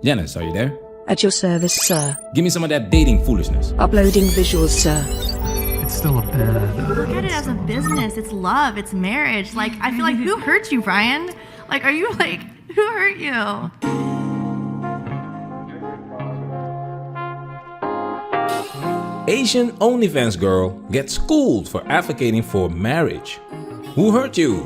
Janice, are you there? At your service, sir. Give me some of that dating foolishness. Uploading visuals, sir. It's still a bad... Look at it as a business. It's love. It's marriage. Like, I feel like, who hurt you, Brian? Like, are you like, who hurt you? Asian OnlyFans girl gets schooled for advocating for marriage. Who hurt you?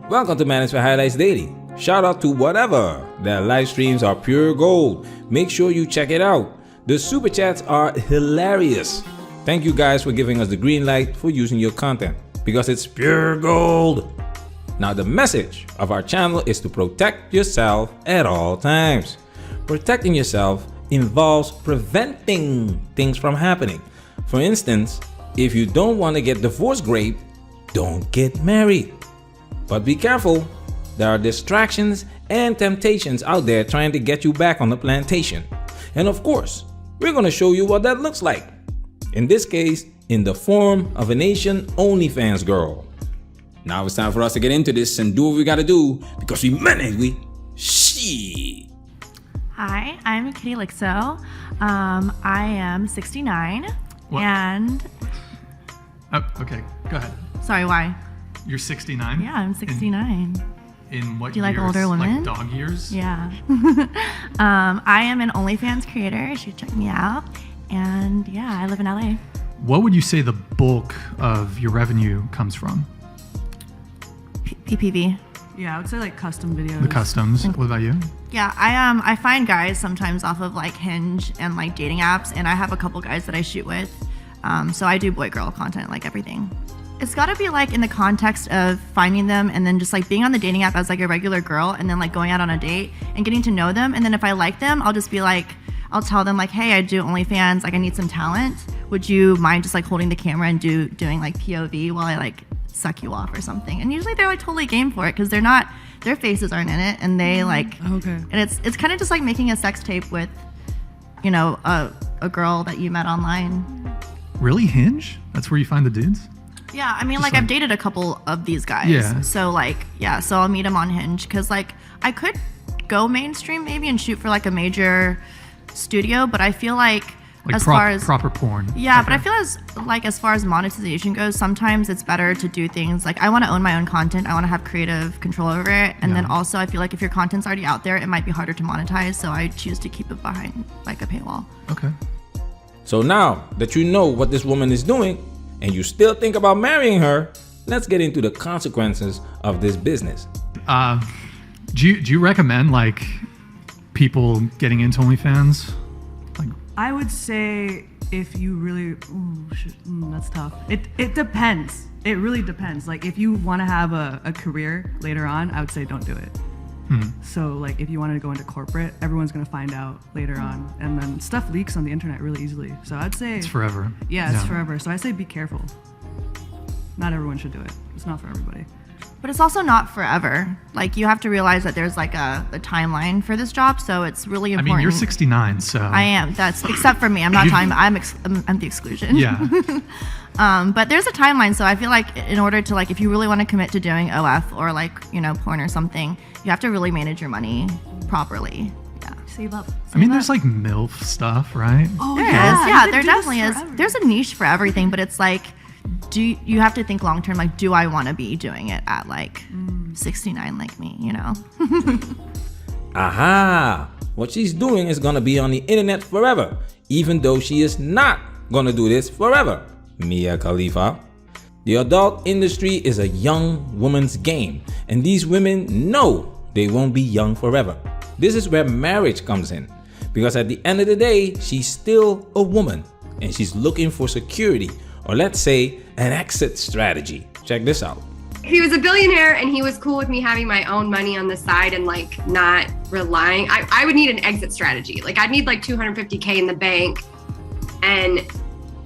Welcome to Management Highlights Daily. Shout out to whatever. Their live streams are pure gold. Make sure you check it out. The super chats are hilarious. Thank you guys for giving us the green light for using your content because it's pure gold. Now the message of our channel is to protect yourself at all times. Protecting yourself involves preventing things from happening. For instance, if you don't want to get divorce raped, don't get married. But be careful. There are distractions and temptations out there trying to get you back on the plantation. And of course, we're going to show you what that looks like. In this case, in the form of an Asian OnlyFans girl. Now it's time for us to get into this and do what we gotta do because we manage, shit. Hi, I'm Kitty Lixo. I am 69. What? And... Oh, okay, go ahead. Sorry, why? You're 69? Yeah, I'm 69. In what Do you like years? older women? Like dog years? Yeah. I am an OnlyFans creator. You should check me out. And yeah, I live in LA. What would you say the bulk of your revenue comes from? PPV. Yeah, I would say like custom videos. The customs. What about you? Yeah, I find guys sometimes off of like Hinge and like dating apps, and I have a couple guys that I shoot with. So I do boy-girl content, like everything. It's got to be like in the context of finding them and then just like being on the dating app as like a regular girl and then like going out on a date and getting to know them. And then if I like them, I'll just be like, I'll tell them like, hey, I do OnlyFans, like I need some talent. Would you mind just like holding the camera and doing like POV while I like suck you off or something? And usually they're like totally game for it because they're not, their faces aren't in it, and they like, Okay. and it's kind of just like making a sex tape with, you know, a girl that you met online. Really? Hinge? That's where you find the dudes? Yeah, I mean, Just like like- I've dated a couple of these guys. Yeah. So like, yeah, so I'll meet them on Hinge because like I could go mainstream maybe and shoot for like a major studio, but I feel like as far as proper porn. yeah, Okay. but I feel as far as monetization goes, sometimes it's better to do things like I want to own my own content. I want to have creative control over it, and then also I feel like if your content's already out there, it might be harder to monetize. So I choose to keep it behind like a paywall. Okay. So now that you know what this woman is doing and you still think about marrying her, let's get into the consequences of this business. Do you recommend like people getting into OnlyFans? Like, I would say if you really, that's tough. It depends. It really depends. Like if you want to have a career later on, I would say don't do it. So like if you wanted to go into corporate, everyone's gonna find out later on, and then stuff leaks on the internet really easily. So I'd say it's forever. Yeah, it's forever. So I say be careful. Not everyone should do it. It's not for everybody. But it's also not forever. Like you have to realize that there's like a timeline for this job, so it's really I important. mean, you're 69, so I am. That's except for me. I'm not talking. I'm the exclusion. yeah. But there's a timeline, so I feel like in order to like, if you really want to commit to doing OF or like porn or something, you have to really manage your money properly. Yeah. Save up. I mean, there's like MILF stuff, right? Oh There is. Yeah, there definitely is. There's a niche for everything, but it's like, you have to think long term, like, do I want to be doing it at like 69 like me, you know? Aha! What she's doing is gonna be on the internet forever, even though she is not gonna do this forever. Mia Khalifa. The adult industry is a young woman's game, and these women know they won't be young forever. This is where marriage comes in, because at the end of the day, she's still a woman, and she's looking for security, or let's say an exit strategy. Check this out. He was a billionaire and he was cool with me having my own money on the side and like not relying. I would need an exit strategy. Like I'd need like 250K in the bank and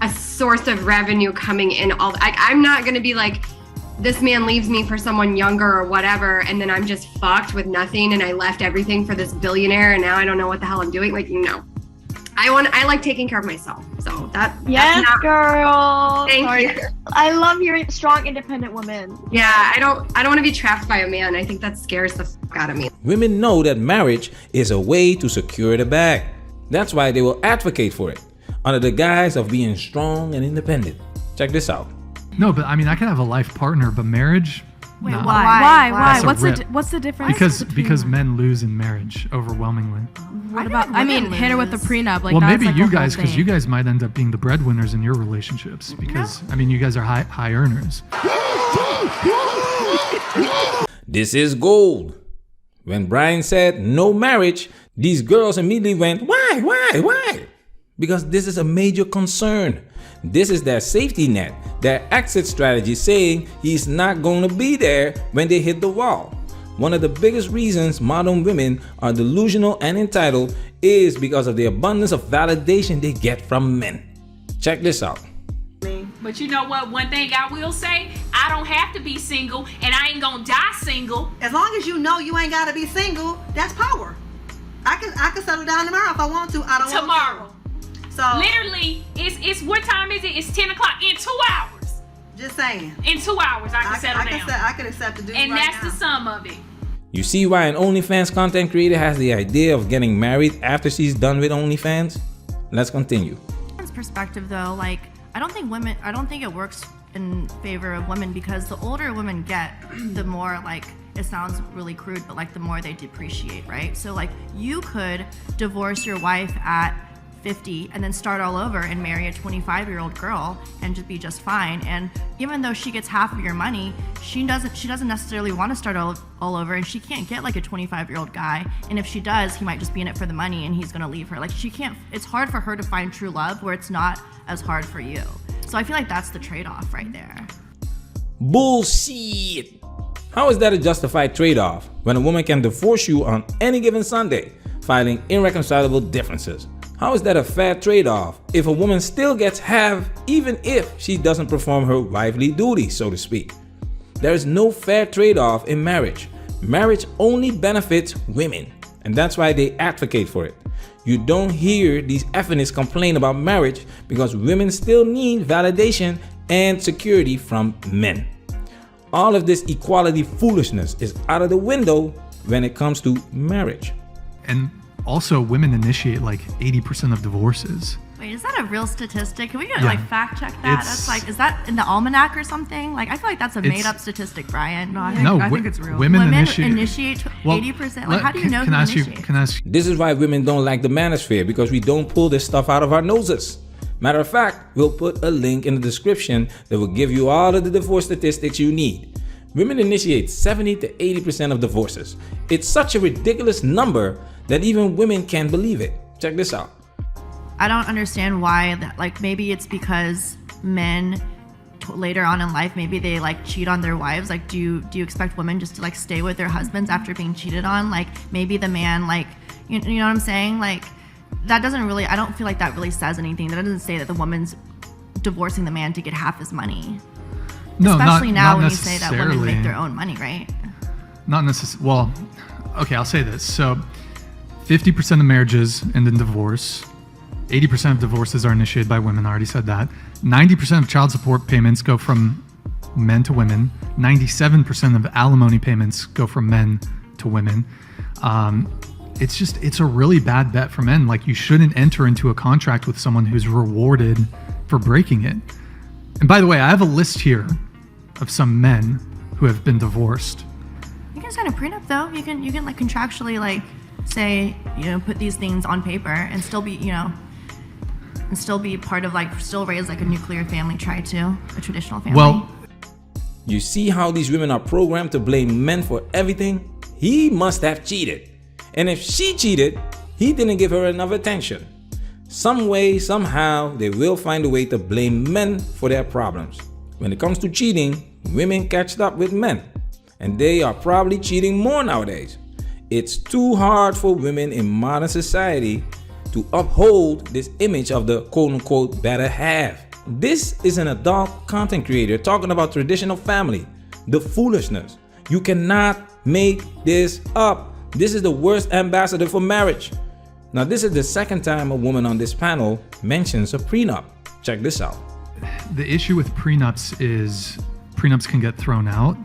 a source of revenue coming in. I'm not gonna be like, this man leaves me for someone younger or whatever, and then I'm just fucked with nothing and I left everything for this billionaire and now I don't know what the hell I'm doing. Like, no. I like taking care of myself. So that's Yes, not, girl. Thank Sorry. you. I love hearing strong, independent women. Yeah, I don't want to be trapped by a man. I think that scares the fuck out of me. Women know that marriage is a way to secure the bag. That's why they will advocate for it, under the guise of being strong and independent. Check this out. No, but I mean, I can have a life partner, but marriage? Wait, nah. why? That's a rip. What's the difference? Because men lose in marriage overwhelmingly. What about? I mean, hit her with the prenup. Like, Well, that's maybe like you a whole guys, because thing. you guys might end up being the breadwinners in your relationships. Because I mean, you guys are high earners. This is gold. When Brian said no marriage, these girls immediately went, why? Because this is a major concern. This is their safety net, their exit strategy, saying he's not going to be there when they hit the wall. One of the biggest reasons modern women are delusional and entitled is because of the abundance of validation they get from men. Check this out. But you know what? One thing I will say, I don't have to be single, and I ain't gonna die single. As long as you know you ain't gotta be single, that's power. I can settle down tomorrow if I want to. I don't Tomorrow. want to. So Literally, it's what time is it? It's 10 o'clock. In 2 hours. just saying. In 2 hours, I can settle down. I can accept the dude And right that's now. the sum of it. You see why an OnlyFans content creator has the idea of getting married after she's done with OnlyFans? Let's continue. Perspective though, like I don't think it works in favor of women, because the older women get, the more, like, it sounds really crude, but like the more they depreciate, right? So like you could divorce your wife at 50 and then start all over and marry a 25-year-old girl and just be just fine. And even though she gets half of your money, she doesn't necessarily want to start all over, and she can't get like a 25-year-old guy. And if she does, he might just be in it for the money and he's gonna leave her. Like she can't. It's hard for her to find true love where it's not as hard for you. So I feel like that's the trade-off right there. Bullshit! How is that a justified trade-off when a woman can divorce you on any given Sunday, filing irreconcilable differences? How is that a fair trade-off if a woman still gets half even if she doesn't perform her wifely duty, so to speak? There is no fair trade-off in marriage. Marriage only benefits women, and that's why they advocate for it. You don't hear these feminists complain about marriage because women still need validation and security from men. All of this equality foolishness is out of the window when it comes to marriage. And also, women initiate like 80% of divorces. Wait, is that a real statistic? Can we get Yeah. like fact check that? That's like, is that in the almanac or something? Like, I feel like that's a It's- made up statistic, Brian. No, I No, think it's real. Women Women initiate. 80%. Like, how do you know Can who I ask you? initiates? Can I ask? This is why women don't like the manosphere, because we don't pull this stuff out of our noses. Matter of fact, we'll put a link in the description that will give you all of the divorce statistics you need. Women initiate 70 to 80% of divorces. It's such a ridiculous number that even women can't believe it. Check this out. I don't understand why that. Like, maybe it's because men later on in life, maybe they like cheat on their wives. Like, do you expect women just to like stay with their husbands after being cheated on? Like, maybe the man, like, you know what I'm saying? Like, that doesn't really, I don't feel like that really says anything. That doesn't say that the woman's divorcing the man to get half his money. No, Especially now not when you say that women necessarily. make their own money, right? Not necessarily. Well, okay, I'll say this. So, 50% of marriages end in divorce. 80% of divorces are initiated by women. I already said that. 90% of child support payments go from men to women. 97% of alimony payments go from men to women. It's a really bad bet for men. Like, you shouldn't enter into a contract with someone who's rewarded for breaking it. And by the way, I have a list here of some men who have been divorced. You can sign a prenup though. You can like contractually like say, you know, put these things on paper and still be, you know, and still be part of like, still raise like a nuclear family, try to, a traditional family. Well, You see how these women are programmed to blame men for everything? He must have cheated. And if she cheated, he didn't give her enough attention. Some way, somehow, they will find a way to blame men for their problems. When it comes to cheating, women catch up with men. And they are probably cheating more nowadays. It's too hard for women in modern society to uphold this image of the quote-unquote better half. This is an adult content creator talking about traditional family. The foolishness. You cannot make this up. This is the worst ambassador for marriage. Now this is the second time a woman on this panel mentions a prenup. Check this out. The issue with prenups is prenups can get thrown out,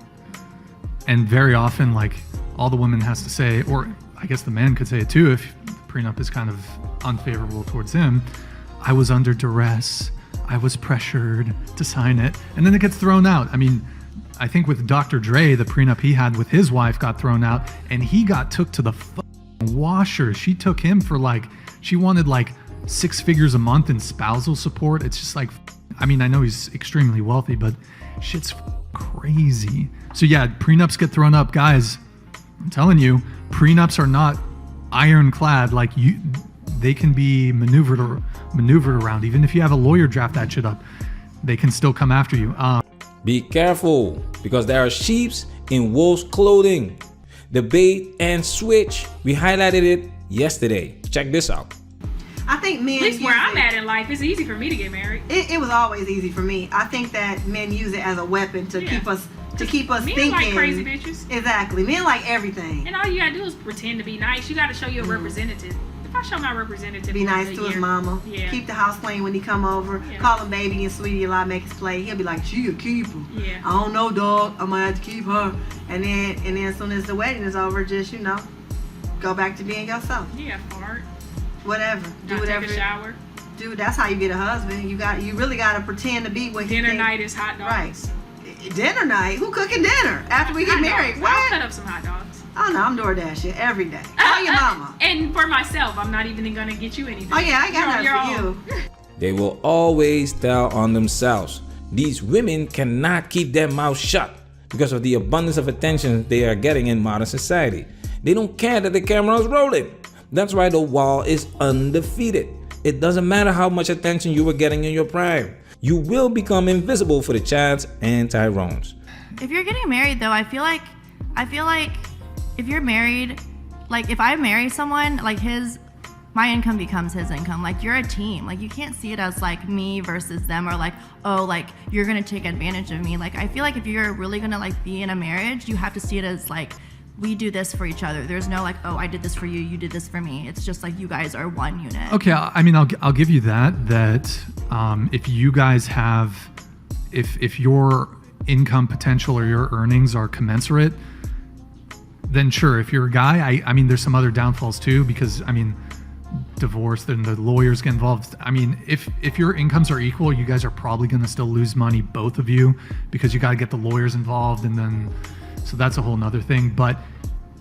and very often, like, all the woman has to say, or I guess the man could say it too if the prenup is kind of unfavorable towards him, I was under duress, I was pressured to sign it, and then it gets thrown out. I mean, I think with Dr. Dre, the prenup he had with his wife got thrown out, and he got took to the washer. She took him for she wanted 6 figures a month in spousal support. It's just I mean, I know he's extremely wealthy, but shit's crazy. So yeah, prenups get thrown up. Guys, I'm telling you, prenups are not ironclad. They can be maneuvered around. Even if you have a lawyer draft that shit up, they can still come after you. Be careful, because there are sheeps in wolf's clothing. The bait and switch. We highlighted it yesterday. Check this out. I think men. At least where I'm at in life, it's easy for me to get married. It was always easy for me. I think that men use it as a weapon to keep us Men thinking. like crazy bitches. Exactly. Men like everything. And all you gotta do is pretend to be nice. You gotta show your representative. If I show my representative, Be nice to his mama. Yeah. Keep the house clean when he come over. Yeah. Call him baby and sweetie a lot, make us play. He'll be like, she a keeper. Yeah. I don't know, dog. I might have to keep her. And then as soon as the wedding is over, just go back to being yourself. Yeah, fart. Whatever. Do Not whatever. take a shower. Dude, that's how you get a husband. You really gotta pretend to be what Dinner you think. night is hot dogs. Right. Dinner night? Who cooking dinner after we get Hot married? dogs. What? I'll cut up some hot dogs. Oh no, I'm DoorDashing every day. Call your mama. And for myself, I'm not even gonna get you anything. Oh yeah, I got You're that for on you. They will always tell on themselves. These women cannot keep their mouths shut because of the abundance of attention they are getting in modern society. They don't care that the camera is rolling. That's why the wall is undefeated. It doesn't matter how much attention you were getting in your prime. You will become invisible for the Chads and Tyrones. If you're getting married though, I feel like if you're married, if I marry someone, my income becomes his income. You're a team. You can't see it as me versus them, or you're gonna take advantage of me. I feel like if you're really gonna be in a marriage, you have to see it as we do this for each other. There's no oh, I did this for you, you did this for me. It's just you guys are one unit. Okay, I mean, I'll give you that if you guys have, if your income potential or your earnings are commensurate, then sure. If you're a guy, I mean, there's some other downfalls too, because I mean, divorce, then the lawyers get involved. I mean, if your incomes are equal, you guys are probably gonna still lose money, both of you, because you gotta get the lawyers involved, and then so that's a whole nother thing. But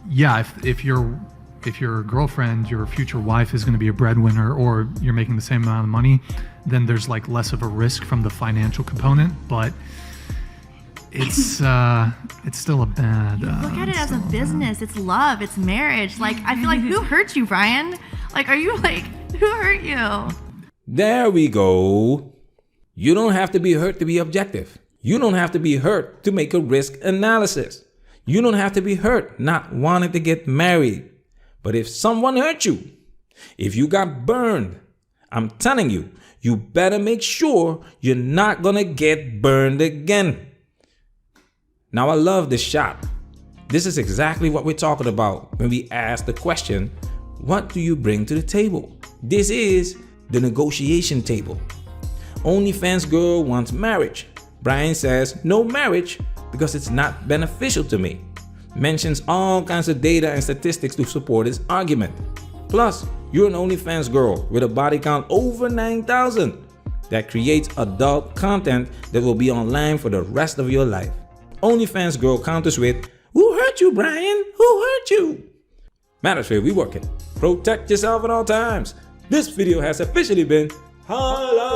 yeah, if your girlfriend, your future wife, is going to be a breadwinner, or you're making the same amount of money, then there's less of a risk from the financial component. But it's still a bad. Look at it as a business. It's love. It's marriage. I feel who hurt you, Brian? Are you who hurt you? There we go. You don't have to be hurt to be objective. You don't have to be hurt to make a risk analysis. You don't have to be hurt not wanting to get married. But if someone hurt you, if you got burned, I'm telling you, you better make sure you're not gonna get burned again. Now I love this shot. This is exactly what we're talking about when we ask the question, what do you bring to the table? This is the negotiation table. OnlyFans girl wants marriage. Brian says no marriage because it's not beneficial to me. Mentions all kinds of data and statistics to support his argument. Plus, you're an OnlyFans girl with a body count over 9,000 that creates adult content that will be online for the rest of your life. OnlyFans girl counters with, who hurt you, Brian? Who hurt you? Manosphere, we working. Protect yourself at all times. This video has officially been highlighted.